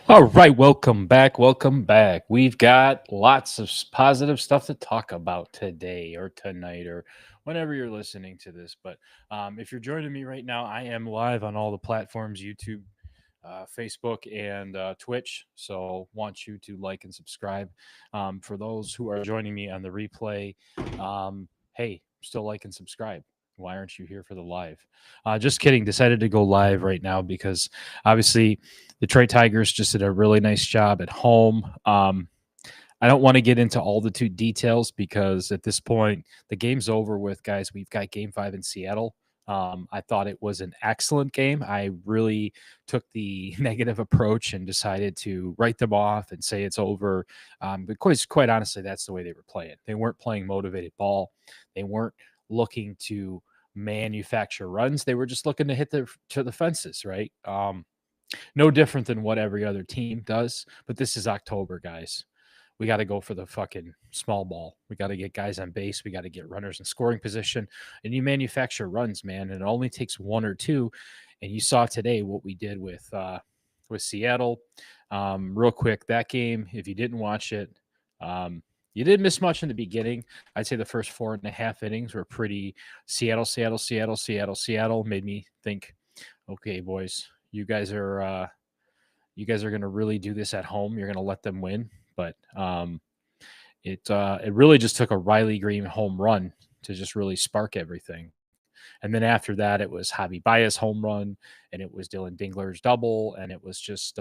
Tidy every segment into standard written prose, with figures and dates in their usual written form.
All right, welcome back. Welcome back. We've got lots of positive stuff to talk about today or tonight or whenever you're listening to this. But if you're joining me right now, I am live on all the platforms YouTube, Facebook, and Twitch. So, want you to like and subscribe. For those who are joining me on the replay, hey, still like and subscribe. Why aren't you here for the live? Just kidding. Decided to go live right now because obviously Detroit Tigers just did a really nice job at home. I don't want to get into all the two details because at this point the game's over with, guys. We've got Game 5 in Seattle. I thought it was an excellent game. I really took the negative approach and decided to write them off and say it's over. But quite honestly, that's the way they were playing. They weren't playing motivated ball. They weren't looking to manufacture runs. They were just looking to hit the fences, right? No different than what every other team does. But this is October, guys. We got to go for the fucking small ball. We got to get guys on base. We got to get runners in scoring position. And you manufacture runs, man. And it only takes one or two. And you saw today what we did with Seattle. Real quick, that game, if you didn't watch it, you didn't miss much in the beginning. I'd say the first 4.5 innings were pretty Seattle. Made me think, okay, boys, you guys are going to really do this at home. You're going to let them win, but it really just took a Riley Green home run to just really spark everything. And then after that, it was Javi Baez home run, and it was Dylan Dingler's double, and it was just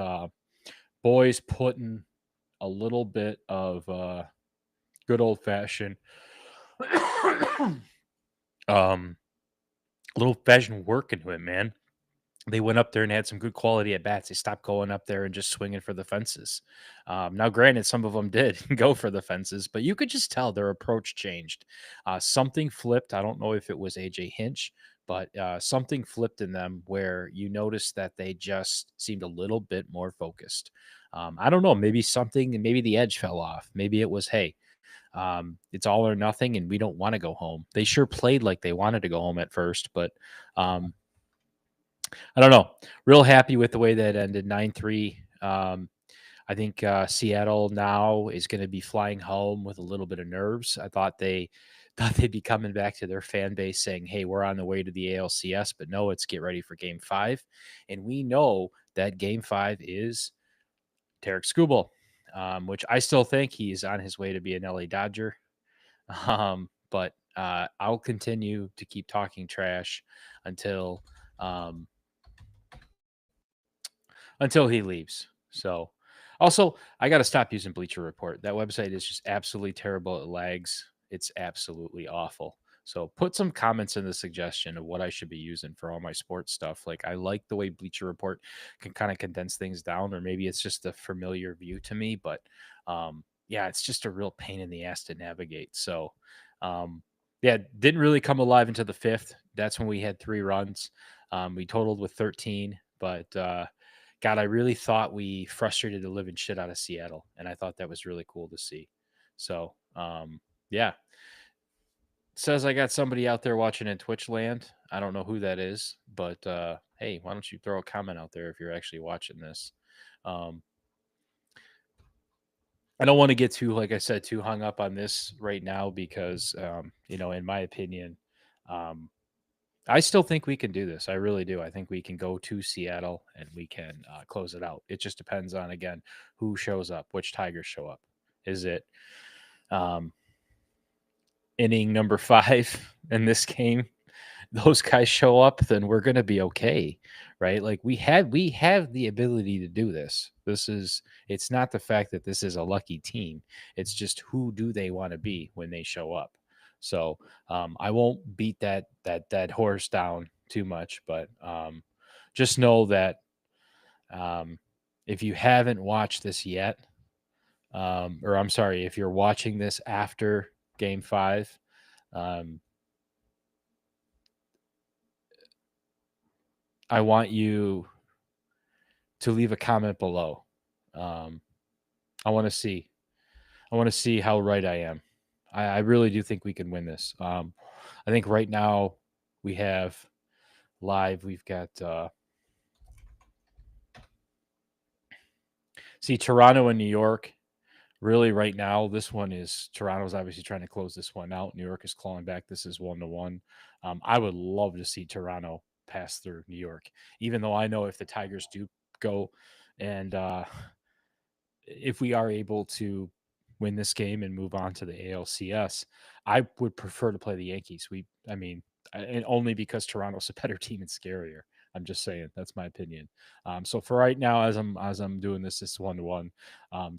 boys putting a little bit of good old fashioned um, little fashioned work into it, man. They went up there and had some good quality at bats. They stopped going up there and just swinging for the fences. Now, granted, some of them did go for the fences, but you could just tell their approach changed. Something flipped. I don't know if it was AJ Hinch, but something flipped in them where you noticed that they just seemed a little bit more focused. I don't know. Maybe the edge fell off. Maybe it was, hey, it's all or nothing, and we don't want to go home. They sure played like they wanted to go home at first, but um, I don't know. Real happy with the way that ended 9-3. I think Seattle now is going to be flying home with a little bit of nerves. I thought thought they'd be coming back to their fan base saying, "Hey, we're on the way to the ALCS," but no, it's get ready for Game 5, and we know that Game 5 is Tarek Skubal, which I still think he's on his way to be an LA Dodger. But I'll continue to keep talking trash until um, until he leaves. So, also, I got to stop using Bleacher Report. That website is just absolutely terrible. It lags. It's absolutely awful. So, put some comments in the suggestion of what I should be using for all my sports stuff. Like, I like the way Bleacher Report can kind of condense things down, or maybe it's just a familiar view to me. But yeah, it's just a real pain in the ass to navigate. So, yeah, didn't really come alive into the fifth. That's when we had 3 runs. We totaled with 13, but God, I really thought we frustrated the living shit out of Seattle, and I thought that was really cool to see. So, yeah, says I got somebody out there watching in Twitch land. I don't know who that is, but hey, why don't you throw a comment out there if you're actually watching this? Um, I don't want to get too, like I said, too hung up on this right now because, in my opinion, um, I still think we can do this. I really do. I think we can go to Seattle and we can close it out. It just depends on, again, who shows up, which Tigers show up. Is it um, inning number 5 in this game? Those guys show up, then we're going to be okay, right? Like we have the ability to do this. It's not the fact that this is a lucky team. It's just who do they want to be when they show up. So I won't beat that horse down too much, but just know that um, if you haven't watched this yet, or I'm sorry, if you're watching this after Game 5, um, I want you to leave a comment below. Um, I want to see. I want to see how right I am. I really do think we can win this. I think right now we have live. We've got See, Toronto and New York, really right now, this one is Toronto's obviously trying to close this one out. New York is clawing back. This is 1-1. I would love to see Toronto pass through New York, even though I know if the Tigers do go and if we are able to win this game and move on to the ALCS, I would prefer to play the Yankees. I mean, and only because Toronto's a better team and scarier. I'm just saying that's my opinion. So for right now, as I'm doing this, it's 1-1.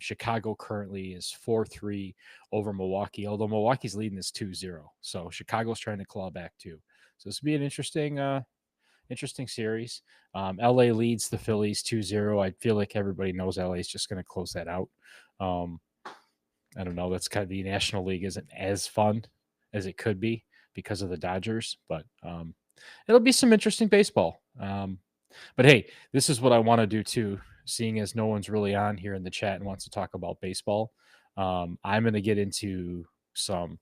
Chicago currently is 4-3 over Milwaukee, although Milwaukee's leading is 2-0. So Chicago's trying to claw back too. So this would be an interesting series. LA leads the Phillies 2-0. I feel like everybody knows LA is just going to close that out. Um, I don't know. That's kind of the National League isn't as fun as it could be because of the Dodgers, but it'll be some interesting baseball. But hey, this is what I want to do too. Seeing as no one's really on here in the chat and wants to talk about baseball, I'm going to get into some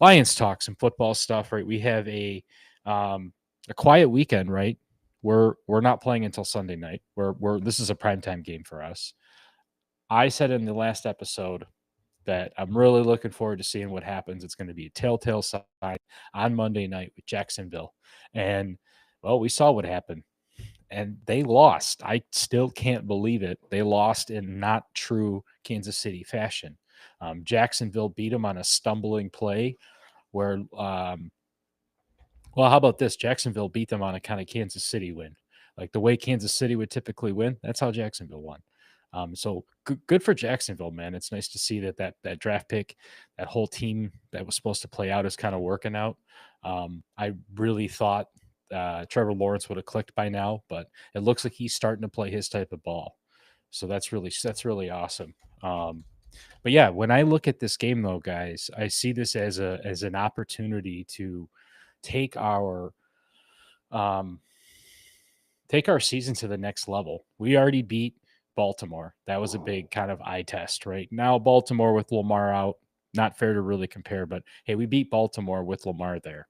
Lions talk, some football stuff. Right, we have a quiet weekend. Right, we're not playing until Sunday night. We're this is a primetime game for us. I said in the last episode that I'm really looking forward to seeing what happens. It's going to be a telltale sign on Monday night with Jacksonville, and well, we saw what happened and they lost. I still can't believe it. They lost in not true Kansas City fashion. Jacksonville beat them on a stumbling play where, well, how about this? Jacksonville beat them on a kind of Kansas City win. Like the way Kansas City would typically win, that's how Jacksonville won. So good for Jacksonville, man. It's nice to see that draft pick, that whole team that was supposed to play out is kind of working out. I really thought Trevor Lawrence would have clicked by now, but it looks like he's starting to play his type of ball. So that's really awesome. But yeah, when I look at this game though, guys, I see this as an opportunity to take our um, take our season to the next level. We already beat Baltimore. That was a big kind of eye test, right? Now Baltimore with Lamar out, not fair to really compare, but hey, we beat Baltimore with Lamar there.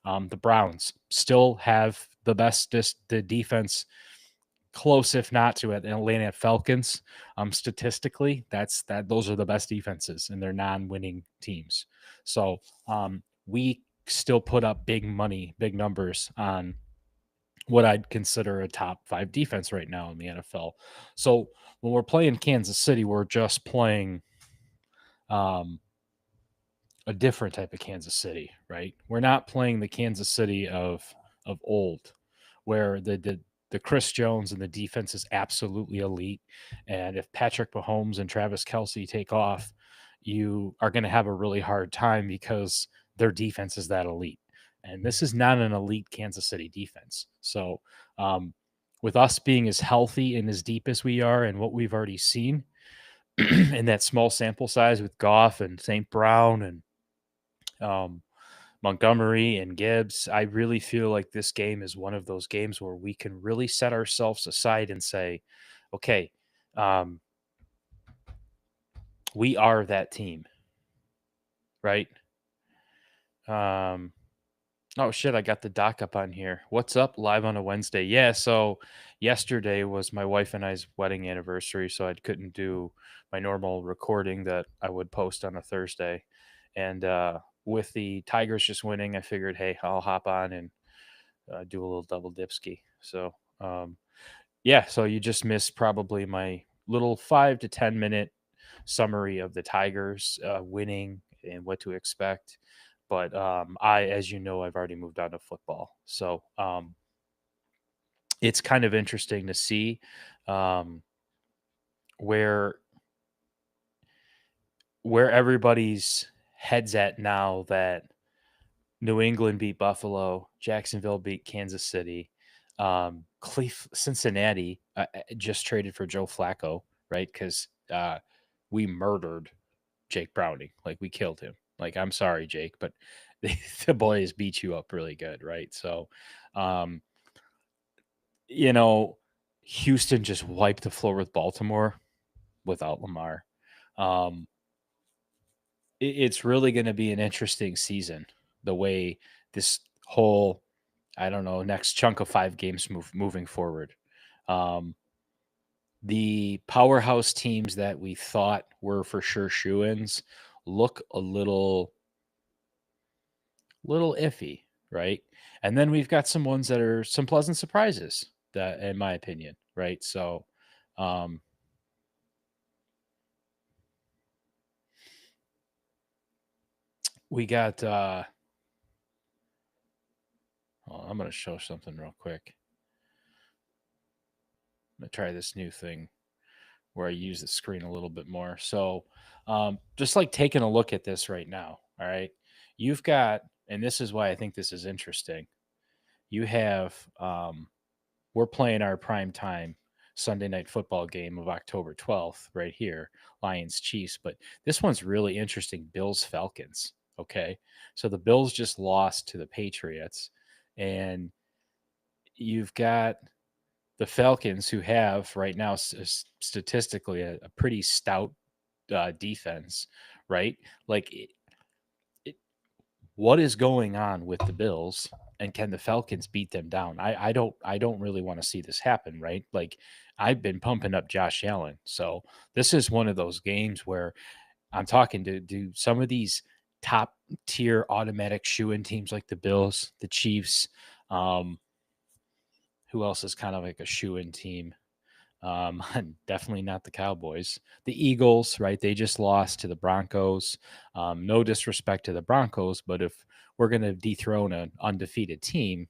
The Browns still have the defense close, if not to it, Atlanta Falcons. Statistically, those are the best defenses and they're non-winning teams. So we still put up big money, big numbers on what I'd consider a top 5 defense right now in the NFL. So when we're playing Kansas City, we're just playing um, a different type of Kansas City, right? We're not playing the Kansas City of old, where the Chris Jones and the defense is absolutely elite. And if Patrick Mahomes and Travis Kelsey take off, you are going to have a really hard time because their defense is that elite. And this is not an elite Kansas City defense. So, um, with us being as healthy and as deep as we are, and what we've already seen in that small sample size with Goff and St. Brown and um, Montgomery and Gibbs, I really feel like this game is one of those games where we can really set ourselves aside and say, okay, um, we are that team, right? Um, oh shit, I got the doc up on here. What's up live on a Wednesday? Yeah, so yesterday was my wife and I's wedding anniversary, so I couldn't do my normal recording that I would post on a Thursday. And with the Tigers just winning, I figured, hey, I'll hop on and do a little double dipski. So, yeah, so you just missed probably my little 5 to 10 minute summary of the Tigers winning and what to expect. But as you know, I've already moved on to football. So it's kind of interesting to see um, where everybody's heads at now that New England beat Buffalo, Jacksonville beat Kansas City, Cincinnati just traded for Joe Flacco, right? Because we murdered Jake Browning, like we killed him. Like I'm sorry, Jake, but the boys beat you up really good, right? So, um, you know, Houston just wiped the floor with Baltimore without Lamar. Um, it's really going to be an interesting season the way this whole I don't know next chunk of 5 games moving forward. Um, the powerhouse teams that we thought were for sure shoo-ins look a little iffy, right? And then we've got some ones that are some pleasant surprises that, in my opinion, right? So, um, we got, I'm going to show something real quick. I'm going to try this new thing where I use the screen a little bit more. So, just like taking a look at this right now, all right, you've got, and this is why I think this is interesting. You have, we're playing our prime time Sunday night football game of October 12th right here, Lions Chiefs. But this one's really interesting, Bills Falcons. Okay. So the Bills just lost to the Patriots, and you've got the Falcons, who have right now statistically a pretty stout defense, right? Like, what is going on with the Bills, and can the Falcons beat them down? I don't really want to see this happen, right? Like, I've been pumping up Josh Allen, so this is one of those games where I'm talking to do some of these top tier automatic shoe-in teams like the Bills, the Chiefs. Um, who else is kind of like a shoe-in team? Definitely not the Cowboys. The Eagles, right? They just lost to the Broncos. No disrespect to the Broncos, but if we're going to dethrone an undefeated team,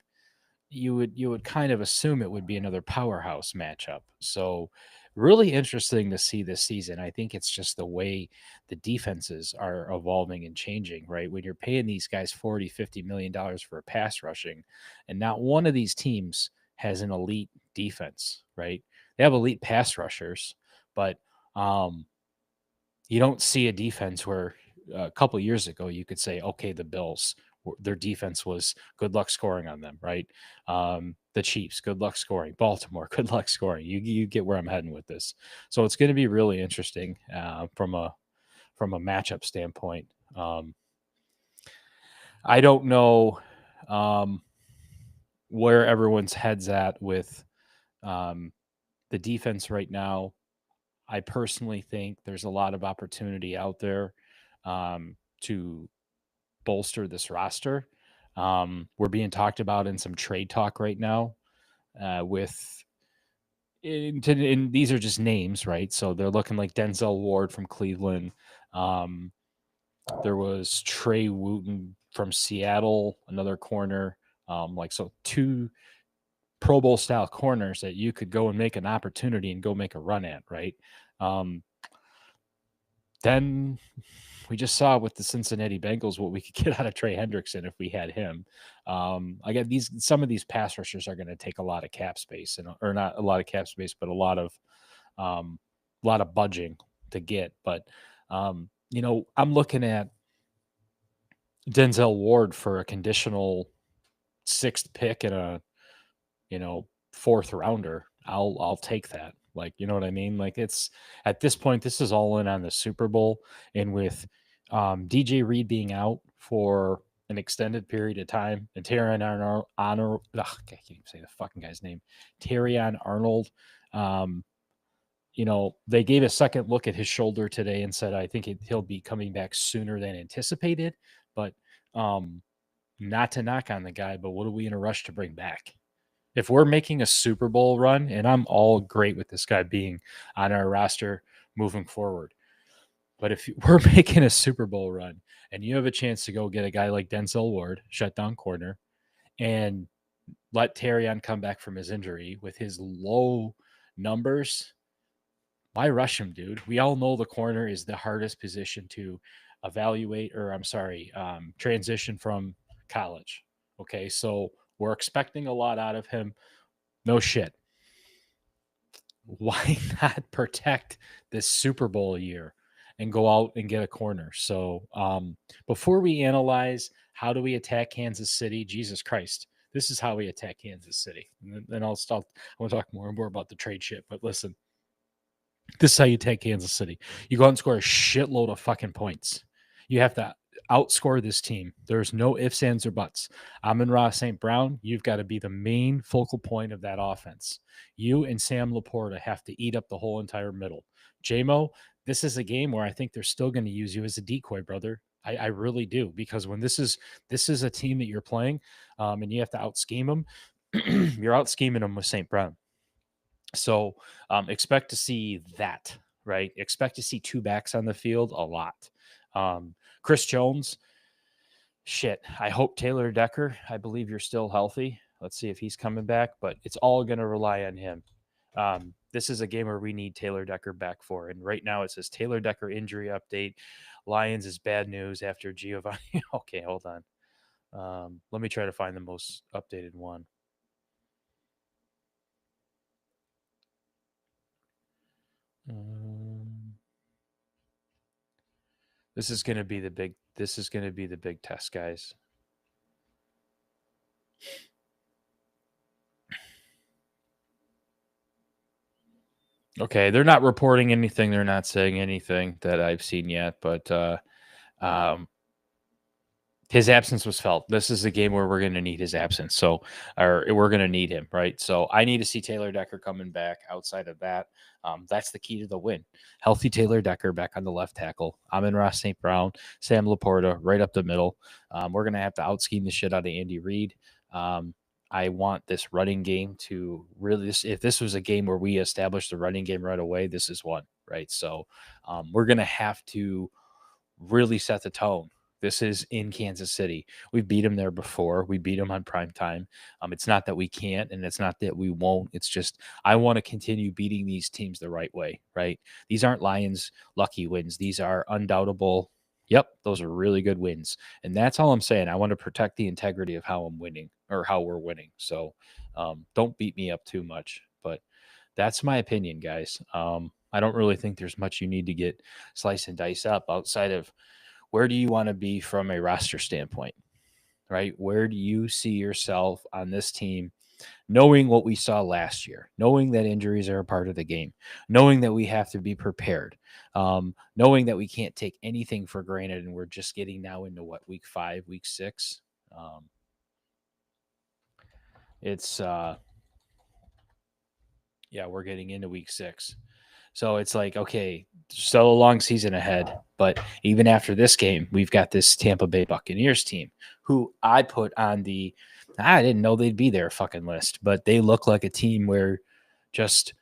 you would kind of assume it would be another powerhouse matchup. So really interesting to see this season. I think it's just the way the defenses are evolving and changing, right? When you're paying these guys 40, 50 million dollars for a pass rushing, and not one of these teams has an elite defense, right? They have elite pass rushers, but um you don't see a defense where a couple years ago you could say, okay, the Bills, their defense was good luck scoring on them, right? The Chiefs, good luck scoring. Baltimore, good luck scoring. You get where I'm heading with this. So it's going to be really interesting from a matchup standpoint. I don't know um, where everyone's heads at with um, the defense right now. I personally think there's a lot of opportunity out there to bolster this roster. We're being talked about in some trade talk right now with, and these are just names, right? So they're looking like Denzel Ward from Cleveland. Um, there was Trey Wooten from Seattle, another corner. Like, so two Pro Bowl style corners that you could go and make an opportunity and go make a run at, right? Um, then we just saw with the Cincinnati Bengals what we could get out of Trey Hendrickson if we had him. I get some of these pass rushers are going to take a lot of cap space, and or not a lot of cap space, but a lot of budging to get. But I'm looking at Denzel Ward for a conditional sixth pick and a fourth rounder. I'll take that. Like, you know what I mean? Like, it's at this point, this is all in on the Super Bowl, and with DJ Reed being out for an extended period of time, and I can't even say the fucking guy's name, Terrion Arnold. Um, they gave a second look at his shoulder today and said, I think he'll be coming back sooner than anticipated. But um, not to knock on the guy, but what are we in a rush to bring back? If we're making a Super Bowl run, and I'm all great with this guy being on our roster moving forward, but if we're making a Super Bowl run and you have a chance to go get a guy like Denzel Ward, shutdown corner, and let Terrion come back from his injury with his low numbers, why rush him, dude? We all know the corner is the hardest position to evaluate, or I'm sorry, transition from college. Okay, so we're expecting a lot out of him. No shit. Why not protect this Super Bowl year and go out and get a corner? So before we analyze how do we attack Kansas City, Jesus Christ, this is how we attack Kansas City. And then I'll stop. I want to talk more and more about the trade shit, but listen, this is how you take Kansas City. You go out and score a shitload of fucking points. You have to outscore this team. There's no ifs, ands, or buts. Amon-Ra St. Brown, you've got to be the main focal point of that offense. You and Sam Laporta have to eat up the whole entire middle. JMO, this is a game where I think they're still going to use you as a decoy, brother. I really do, because when this is a team that you're playing, and you have to out scheme them, you're out scheming them with St. Brown. So expect to see that, right? Expect to see two backs on the field a lot. Chris Jones, shit. I hope Taylor Decker, I believe you're still healthy. Let's see if he's coming back, but it's all going to rely on him. This is a game where we need Taylor Decker back for. And right now it says Taylor Decker injury update. Lions is bad news after Giovanni. Okay, hold on. Let me try to find the most updated one. This is going to be the big. This is going to be the big test, guys. Okay, they're not reporting anything. They're not saying anything that I've seen yet, but his absence was felt. This is a game where we're going to need his absence. So, or we're going to need him, right? So I need to see Taylor Decker coming back. Outside of that, that's the key to the win. Healthy Taylor Decker back on the left tackle. Amon-Ra St. Brown, Sam Laporta right up the middle. We're going to have to out scheme the shit out of Andy Reid. I want this running game to really, if this was a game where we established the running game right away, this is one, right? So we're going to have to really set the tone. This is in Kansas City. We've beat them there before. We beat them on prime time. It's not that we can't, and it's not that we won't. It's just I want to continue beating these teams the right way, right? These aren't Lions lucky wins. These are undoubtable. Yep, those are really good wins, and that's all I'm saying. I want to protect the integrity of how I'm winning or how we're winning. So don't beat me up too much, but that's my opinion, guys. I don't really think there's much you need to get slice and dice up outside of where do you want to be from a roster standpoint, right? Where do you see yourself on this team, knowing what we saw last year, knowing that injuries are a part of the game, knowing that we have to be prepared, knowing that we can't take anything for granted, and we're just getting now into what, week 5, week 6. It's yeah, we're getting into week 6. So it's like, okay, still a long season ahead. But even after this game, we've got this Tampa Bay Buccaneers team who I put on the, I didn't know they'd be there fucking list, but they look like a team where just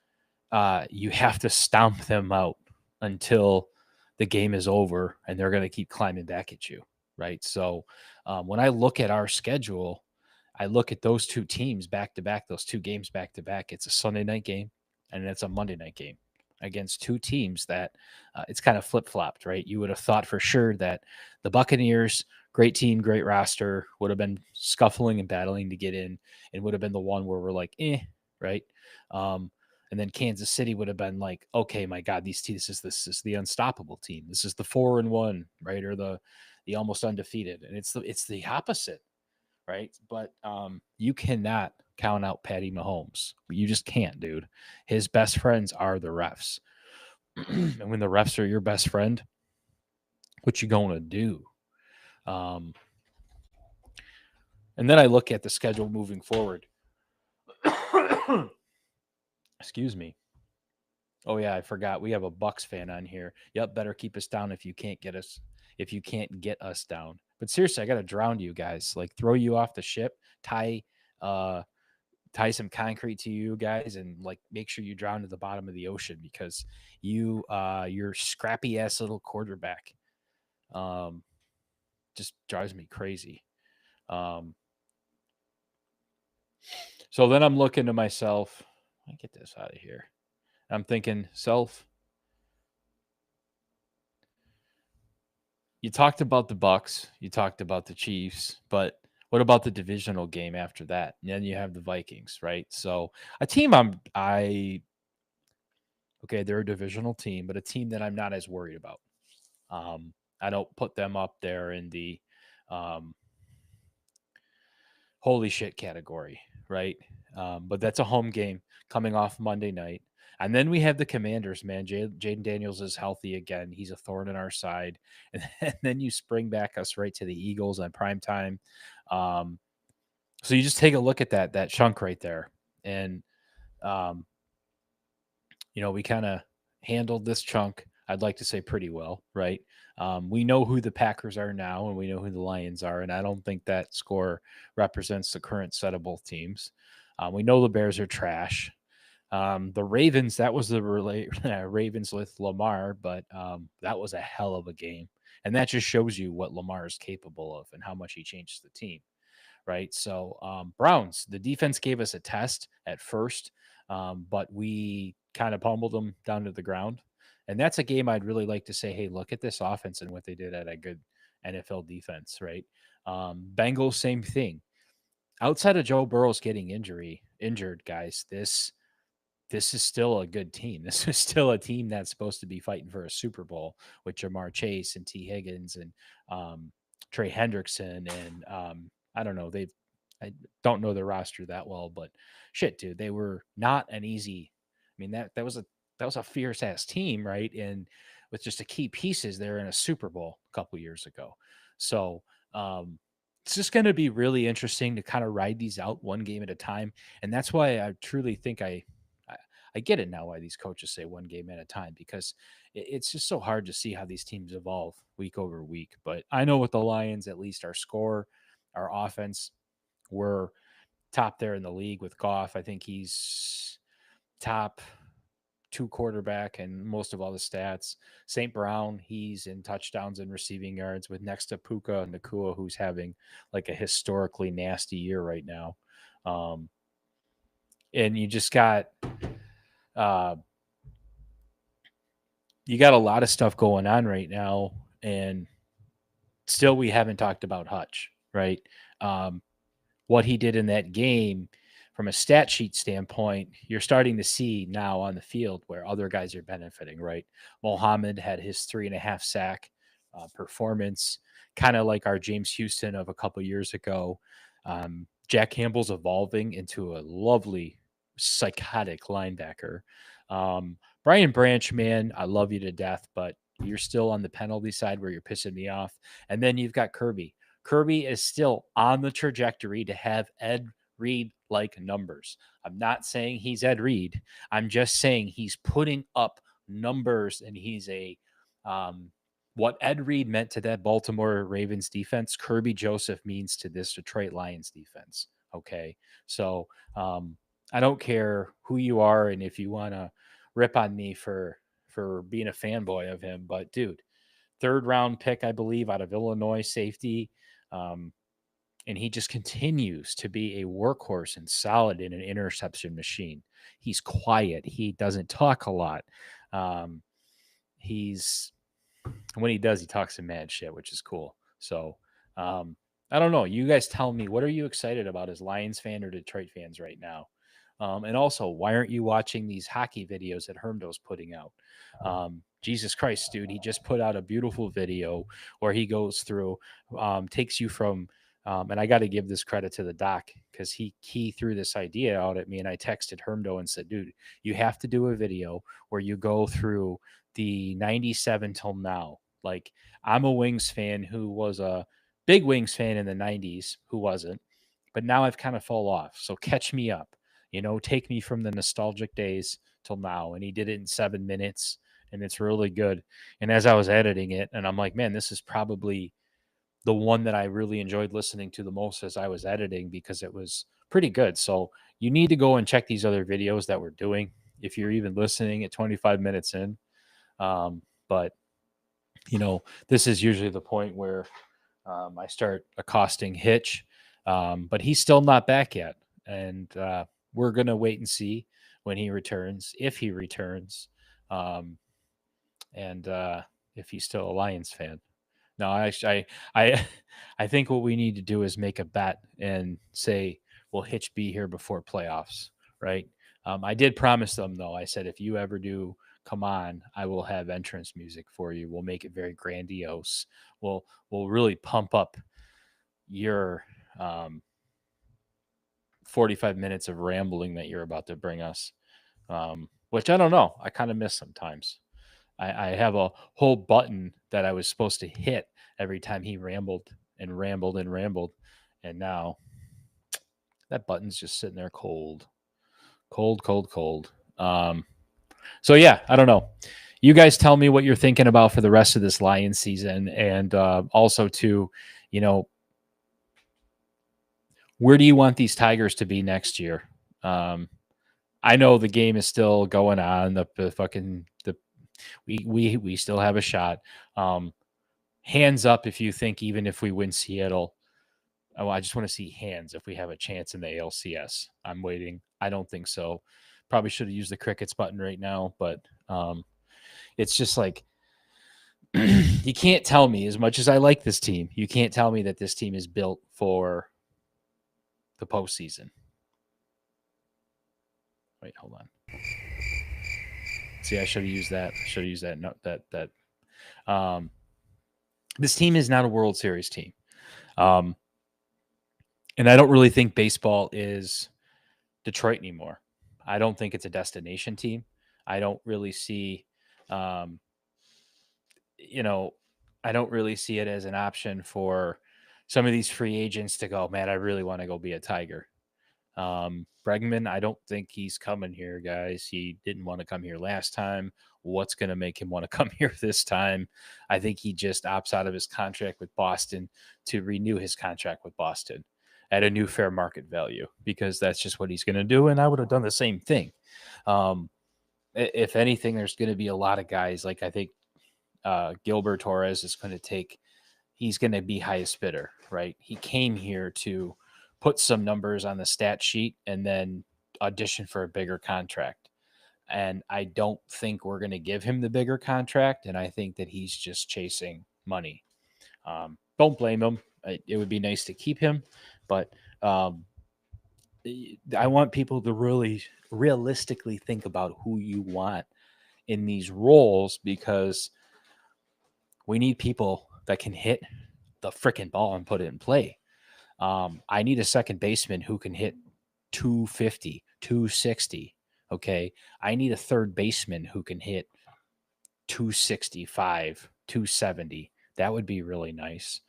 you have to stomp them out until the game is over and they're going to keep climbing back at you. Right. So when I look at our schedule, I look at those two teams back to back, those two games back to back. It's a Sunday night game and it's a Monday night game against two teams that it's kind of flip flopped, right? You would have thought for sure that the Buccaneers, great team, great roster, would have been scuffling and battling to get in and would have been the one where we're like, right? And then Kansas City would have been like, okay, my God, this is the unstoppable team. This is the 4-1, right? Or the almost undefeated. And it's the opposite, right? But you cannot count out Patty Mahomes. You just can't, dude. His best friends are the refs. And when the refs are your best friend, what you gonna do? And then I look at the schedule moving forward. Excuse me. Oh yeah, I forgot. We have a Bucks fan on here. Yep, better keep us down if you can't get us down. But seriously, I gotta drown you guys. Like throw you off the ship, uh tie some concrete to you guys and like make sure you drown to the bottom of the ocean because your scrappy ass little quarterback just drives me crazy. So then I'm looking to myself, I get this out of here. I'm thinking, self, you talked about the Bucks, you talked about the Chiefs, but what about the divisional game after that? And then you have the Vikings, right? So a team okay, they're a divisional team, but a team that I'm not as worried about. I don't put them up there in the holy shit category, right? But that's a home game coming off Monday night. And then we have the Commanders, man. Jaden Daniels is healthy again. He's a thorn in our side. And then you spring back us right to the Eagles on prime time. Um, so you just take a look at that chunk right there. And um, we kind of handled this chunk, I'd like to say pretty well, right? We know who the Packers are now and we know who the Lions are. And I don't think that score represents the current set of both teams. We know the Bears are trash. The Ravens, that was the Ravens with Lamar, but that was a hell of a game. And that just shows you what Lamar is capable of and how much he changes the team, right? So, Browns, the defense gave us a test at first, but we kind of pummeled them down to the ground. And that's a game I'd really like to say, hey, look at this offense and what they did at a good NFL defense, right? Bengals, same thing. Outside of Joe Burrow's getting injured, guys, this is still a good team. This is still a team that's supposed to be fighting for a Super Bowl with Jamar Chase and T. Higgins and Trey Hendrickson and I don't know. I don't know the roster that well, but shit, dude, they were not an easy. I mean that was a fierce ass team, right? And with just a key pieces, they're in a Super Bowl a couple years ago. So it's just going to be really interesting to kind of ride these out one game at a time, and that's why I truly think I, I get it now why these coaches say one game at a time because it's just so hard to see how these teams evolve week over week. But I know with the Lions, at least our score, our offense, we're top there in the league with Goff. I think he's top two quarterback and most of all the stats. St. Brown, he's in touchdowns and receiving yards with next to Puka and Nakua, who's having like a historically nasty year right now. Um, and uh, you got a lot of stuff going on right now, and still we haven't talked about Hutch, right? Um, what he did in that game from a stat sheet standpoint, you're starting to see now on the field where other guys are benefiting, right? Mohammed had his 3.5 sack performance, kind of like our James Houston of a couple years ago. Jack Campbell's evolving into a lovely, psychotic linebacker. Brian Branch, man, I love you to death, but you're still on the penalty side where you're pissing me off. And then you've got Kirby. Kirby is still on the trajectory to have Ed Reed like numbers. I'm not saying he's Ed Reed. I'm just saying he's putting up numbers and he's what Ed Reed meant to that Baltimore Ravens defense, Kirby Joseph means to this Detroit Lions defense. Okay. So I don't care who you are and if you want to rip on me for being a fanboy of him, but dude, third round pick, I believe, out of Illinois safety. Um, and he just continues to be a workhorse and solid in an interception machine. He's quiet. He doesn't talk a lot. Um, he's when he does, he talks some mad shit, which is cool. So um, I don't know. You guys tell me, what are you excited about as Lions fan or Detroit fans right now? And also, why aren't you watching these hockey videos that Hermdo's putting out? Jesus Christ, dude, he just put out a beautiful video where he goes through, takes you from, and I got to give this credit to the doc because he threw this idea out at me, and I texted Hermdo and said, dude, you have to do a video where you go through the 97 till now. Like, I'm a Wings fan who was a big Wings fan in the 90s, who wasn't, but now I've kind of fall off. So catch me up, take me from the nostalgic days till now. And he did it in 7 minutes and it's really good. And as I was editing it, and I'm like, man, this is probably the one that I really enjoyed listening to the most as I was editing because it was pretty good. So you need to go and check these other videos that we're doing if you're even listening at 25 minutes in. But this is usually the point where I start accosting Hitch, but he's still not back yet, and we're gonna wait and see when he returns, if he returns, um, and if he's still a Lions fan. No, I I think what we need to do is make a bet and say, will Hitch be here before playoffs? Right. I did promise them though. I said if you ever do come on, I will have entrance music for you. We'll make it very grandiose. We'll really pump up your 45 minutes of rambling that you're about to bring us. which I don't know. I kind of miss sometimes. I have a whole button that I was supposed to hit every time he rambled and rambled and rambled. And now that button's just sitting there cold, cold, cold, cold. So yeah, I don't know. You guys tell me what you're thinking about for the rest of this Lions season, and also to, you know, where do you want these Tigers to be next year? Um, I know the game is still going on. The fucking the we still have a shot. Um, Hands up if you think even if we win Seattle, oh, I just want to see hands if we have a chance in the ALCS. I'm waiting. I don't think so. Probably should have used the crickets button right now, but it's just like you can't tell me, as much as I like this team, you can't tell me that this team is built for the postseason. Wait, hold on. See, I should have used that. Should have used that. No, that. Um, this team is not a World Series team, um, and I don't really think baseball is Detroit anymore. I don't think it's a destination team. I don't really see, um, you know, I don't really see it as an option for some of these free agents to go, man, I really want to go be a Tiger. Bregman, I don't think he's coming here, guys. He didn't want to come here last time. What's going to make him want to come here this time? I think he just opts out of his contract with Boston to renew his contract with Boston at a new fair market value because that's just what he's going to do. And I would have done the same thing. Um, if anything, there's going to be a lot of guys like I think Gilbert Torres is going to take. He's going to be highest bidder, right? He came here to put some numbers on the stat sheet and then audition for a bigger contract. And I don't think we're going to give him the bigger contract. And I think that he's just chasing money. Don't blame him. It would be nice to keep him, but I want people to really realistically think about who you want in these roles because we need people that can hit the freaking ball and put it in play. I need a second baseman who can hit 250, 260. Okay. I need a third baseman who can hit 265, 270. That would be really nice.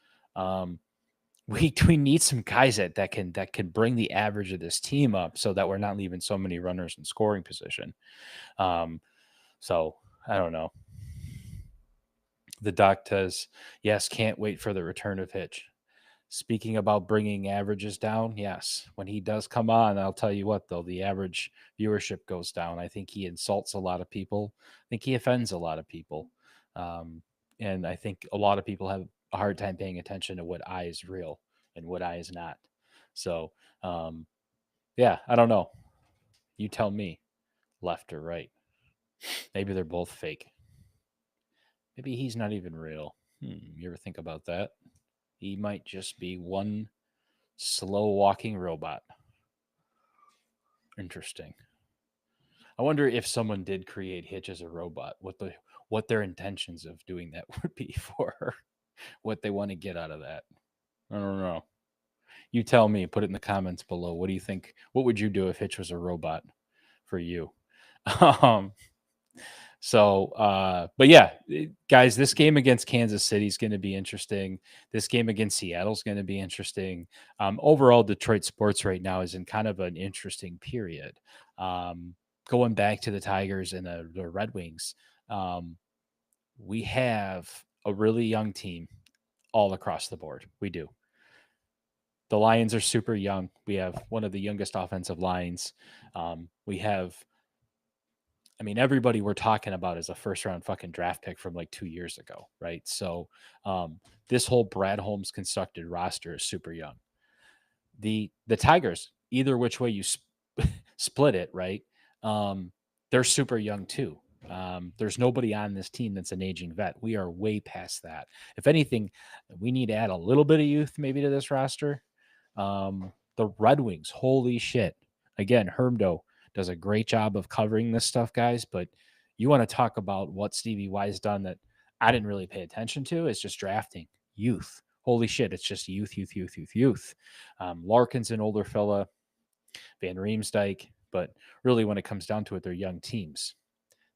We need some guys that can bring the average of this team up so that we're not leaving so many runners in scoring position. Um, so I don't know. The doc says, yes, can't wait for the return of Hitch. Speaking about bringing averages down, yes, when he does come on, I'll tell you what, though, the average viewership goes down. I think he insults a lot of people. I think he offends a lot of people. Um, and I think a lot of people have a hard time paying attention to what I is real and what I is not. So, yeah, I don't know. You tell me, left or right. Maybe they're both fake. Maybe he's not even real. You ever think about that? He might just be one slow walking robot. Interesting. I wonder if someone did create Hitch as a robot, what their intentions of doing that would be for what they want to get out of that. I don't know. You tell me, put it in the comments below. What do you think? What would you do if Hitch was a robot for you? Um, but yeah, guys, this game against Kansas City is going to be interesting. This game against Seattle is going to be interesting. Overall, Detroit sports right now is in kind of an interesting period. Going back to the Tigers and the Red Wings, we have a really young team all across the board. We do. The Lions are super young. We have one of the youngest offensive lines. We have everybody we're talking about is a first round fucking draft pick from like 2 years ago, right? So this whole Brad Holmes constructed roster is super young. The Tigers, either which way you split it, right? They're super young too. There's nobody on this team that's an aging vet. We are way past that. If anything, we need to add a little bit of youth maybe to this roster. The Red Wings, holy shit. Again, Hermdo does a great job of covering this stuff, guys. But you want to talk about what Stevie Y's done that I didn't really pay attention to? It's just drafting youth. Holy shit, it's just youth, youth, youth, youth, youth. Larkin's an older fella. Van Riemsdyk, but really, when it comes down to it, they're young teams.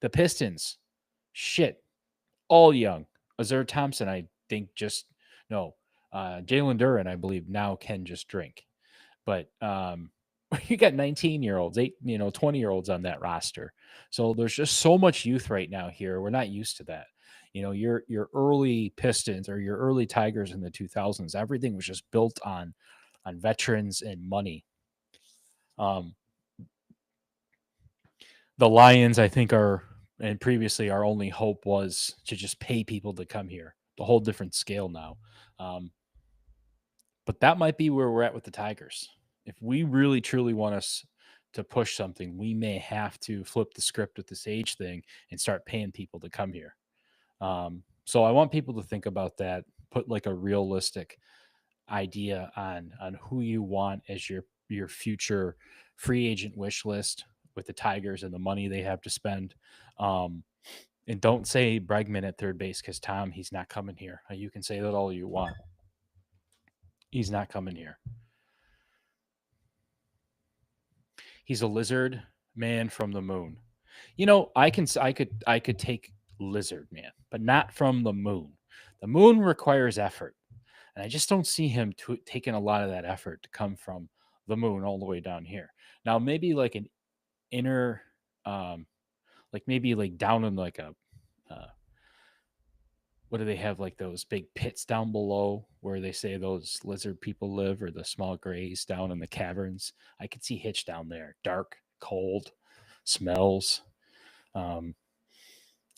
The Pistons, shit, all young. Azur Thompson, I think, just no. Jalen Duran, I believe, now can just drink. But you got 19-year-olds, 20-year-olds on that roster. So there's just so much youth right now here. We're not used to that. Your early Pistons or your early Tigers in the 2000s, everything was just built on veterans and money. The Lions, I think, and previously our only hope was to just pay people to come here. The whole different scale now. But that might be where we're at with the Tigers. If we really truly want us to push something, we may have to flip the script with this age thing and start paying people to come here. So I want people to think about that. Put like a realistic idea on who you want as your future free agent wish list with the Tigers and the money they have to spend. And don't say Bregman at third base because Tom, he's not coming here. You can say that all you want. He's not coming here. He's a lizard man from the moon. I could take lizard man, but not from the moon. The moon requires effort, and I just don't see him taking a lot of that effort to come from the moon all the way down here. Now, maybe like an inner, like maybe like down in like a, what do they have, like those big pits down below where they say those lizard people live, or the small grays down in the caverns? I could see Hitch down there, dark, cold, smells. Um,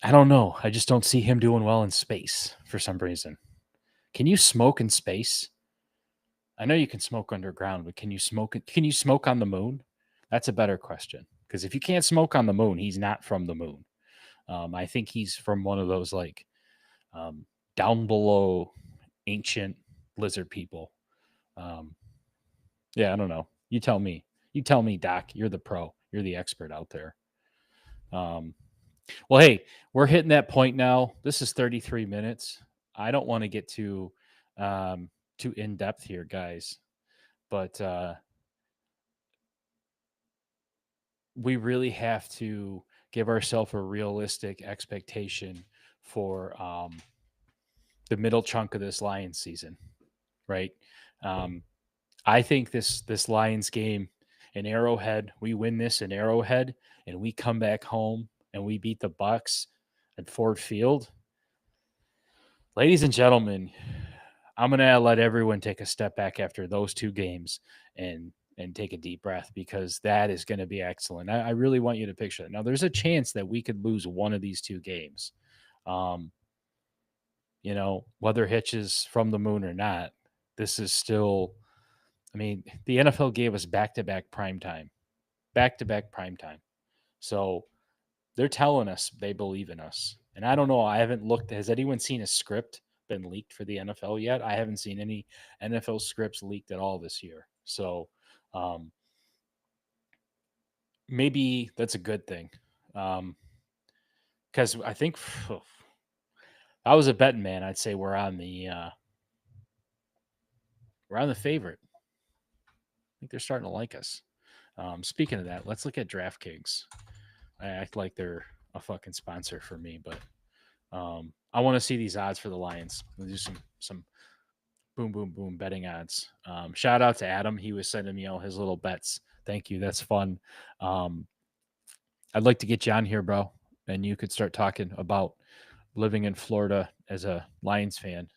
I don't know. I just don't see him doing well in space for some reason. Can you smoke in space? I know you can smoke underground, but can you smoke? Can you smoke on the moon? That's a better question. Because if you can't smoke on the moon, he's not from the moon. I think he's from one of those like down below ancient lizard people. Yeah, I don't know. You tell me. You tell me, Doc. You're the pro. You're the expert out there. Well, hey, we're hitting that point now. This is 33 minutes. I don't want to get too in depth here, guys, but we really have to give ourselves a realistic expectation for the middle chunk of this Lions season, right? I think this Lions game in Arrowhead, we win this in Arrowhead, and we come back home and we beat the Bucks at Ford Field. Ladies and gentlemen, I'm gonna let everyone take a step back after those two games and take a deep breath, because that is going to be excellent. I really want you to picture that. Now, there's a chance that we could lose one of these two games. Whether Hitch is from the moon or not, this is still. I mean, the NFL gave us back-to-back primetime. So they're telling us they believe in us. And I don't know. I haven't looked. Has anyone seen a script been leaked for the NFL yet? I haven't seen any NFL scripts leaked at all this year. So maybe that's a good thing. Because I think if I was a betting man, I'd say we're on the favorite. I think they're starting to like us. Speaking of that, let's look at DraftKings. I act like they're a fucking sponsor for me, but I want to see these odds for the Lions. We'll do some boom, boom, boom betting odds. Shout out to Adam. He was sending me all his little bets. Thank you. That's fun. I'd like to get you on here, bro, and you could start talking about living in Florida as a Lions fan.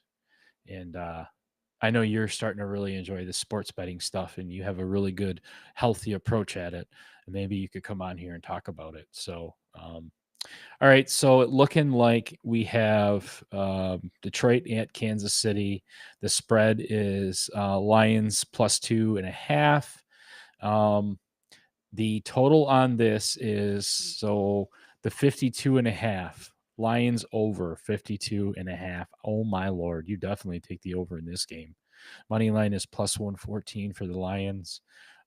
And I know you're starting to really enjoy the sports betting stuff, and you have a really good, healthy approach at it. And maybe you could come on here and talk about it. So, all right. So looking like we have Detroit at Kansas City. The spread is Lions +2.5. The total on this is the 52.5. Lions over 52.5. Oh my Lord. You definitely take the over in this game. Money line is +114 for the Lions.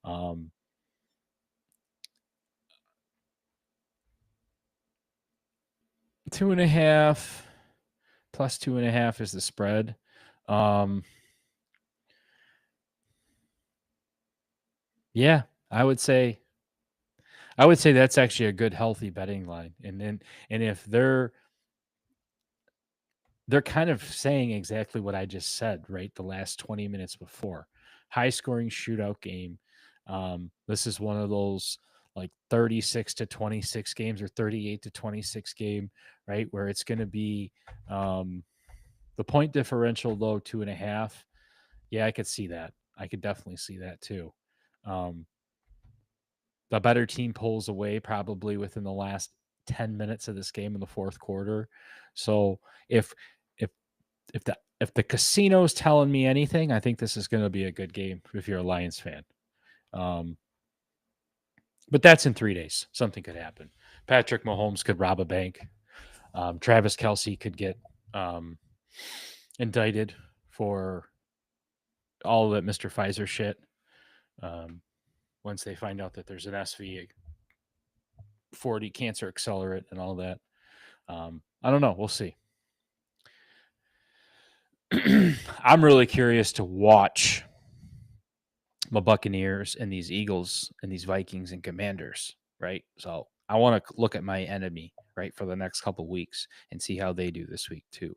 2.5 +2.5 is the spread. Yeah, I would say I would say that's actually a good healthy betting line. And if they're kind of saying exactly what I just said, right? The last 20 minutes before. High scoring shootout game. This is one of those like 36 to 26 games or 38 to 26 game, right? Where it's going to be the point differential low 2.5. Yeah, I could see that. I could definitely see that too. Um, the better team pulls away probably within the last 10 minutes of this game in the fourth quarter. So if if if the casino's telling me anything, I think this is going to be a good game if you're a Lions fan. Um, but that's in 3 days. Something could happen. Patrick Mahomes could rob a bank. Travis Kelsey could get um, indicted for all of that Mr. Pfizer shit. Um, once they find out that there's an SV40 cancer accelerant and all that. I don't know. We'll see. I'm really curious to watch my Buccaneers and these Eagles and these Vikings and Commanders, right? So I want to look at my enemy, right, for the next couple weeks and see how they do this week too.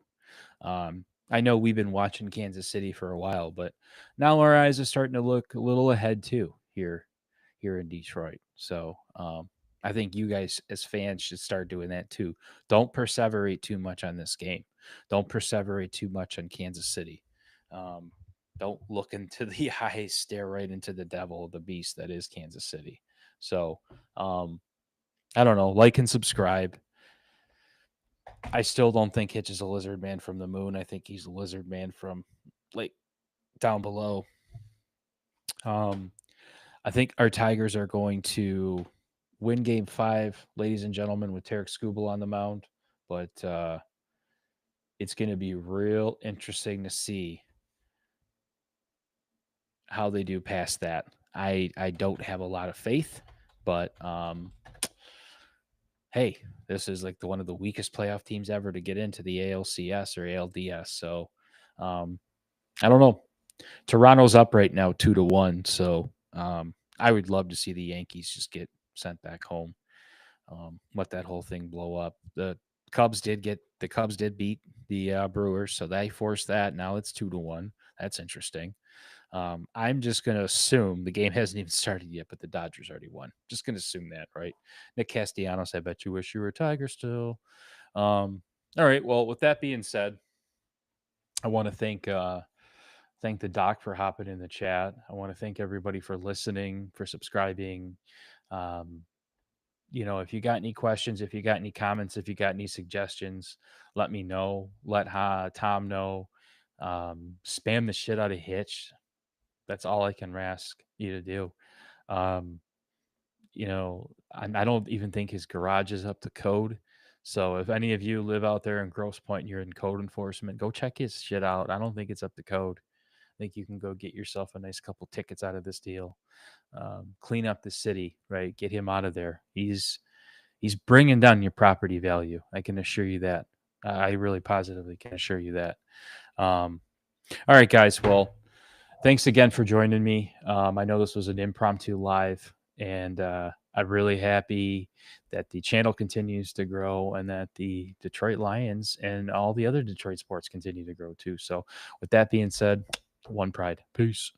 I know we've been watching Kansas City for a while, but now our eyes are starting to look a little ahead too here in Detroit. So I think you guys as fans should start doing that too. Don't perseverate too much on this game. Don't perseverate too much on Kansas City. Um, don't look into the eyes, stare right into the devil, the beast that is Kansas City. So um, I don't know. Like and subscribe. I still don't think Hitch is a lizard man from the moon. I think he's a lizard man from like down below. Um, I think our Tigers are going to win game 5, ladies and gentlemen, with Tarek Skubal on the mound. But it's going to be real interesting to see how they do past that. I don't have a lot of faith, but hey, this is like one of the weakest playoff teams ever to get into the ALCS or ALDS. So I don't know. Toronto's up right now 2-1. So I would love to see the Yankees just get sent back home. Let that whole thing blow up. The Cubs did beat the Brewers, so they forced that. Now it's 2-1. That's interesting. I'm just going to assume the game hasn't even started yet, but the Dodgers already won. Just going to assume that, right? Nick Castellanos, I bet you wish you were a Tiger still. All right. Well, with that being said, I want to thank the doc for hopping in the chat. I want to thank everybody for listening, for subscribing. Um, if you got any questions, if you got any comments, if you got any suggestions, let me know. Let Tom know. Spam the shit out of Hitch. That's all I can ask you to do. Um, I don't even think his garage is up to code. So if any of you live out there in Grosse Pointe and you're in code enforcement, go check his shit out. I don't think it's up to code. I think you can go get yourself a nice couple tickets out of this deal. Clean up the city, right? Get him out of there. He's bringing down your property value. I can assure you that. I really positively can assure you that. All right, guys. Well, thanks again for joining me. I know this was an impromptu live, and I'm really happy that the channel continues to grow and that the Detroit Lions and all the other Detroit sports continue to grow too. So, with that being said, one pride. Peace.